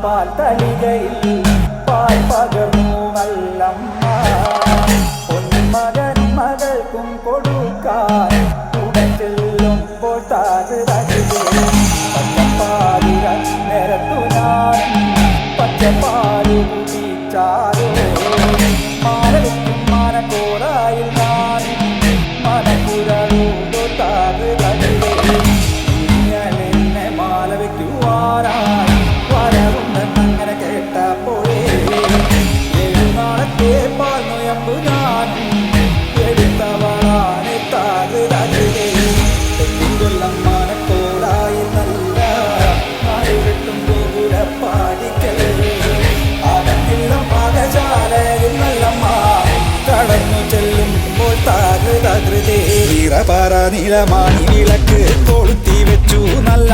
പാൽ തളികയിൽ പാൽ പകർന്നു നല്ലമ്മ പൊന്മകൻ മകൾക്കും കൊടുക്കാൻ ഉടൻ ചെല്ലുമ്പോൾ താഴ് പച്ചപ്പാലിര നിരത്തു ഞാൻ പച്ചപ്പാല് കുടിച്ചാലോ മാലവയ്ക്കും മാനക്കോടായിൽ ഞാൻ മനക്കുരൂടോ താഴ് ഇങ്ങനെ മാല വയ്ക്കുവാനായി വരവുണ്ടെന്നങ്ങനെ കേട്ടപ്പോഴേ 7 നാളത്തെ പാൽ നൊയമ്പു ഞാൻ എടുത്തവളാണ് താഴ് കൊല്ലം മാനക്കോടായി നല്ല നാടുകെട്ടും ഗോപുരപ്പാടിക്കൽ അകത്തില്ല പാകശാലയിൽ നല്ലമ്മ കടന്നു ചെല്ലുമ്പോൾ താകൃതേ വീറപാറ നീലമാണി വിളക്ക് കൊളുത്തി വെച്ചു നല്ല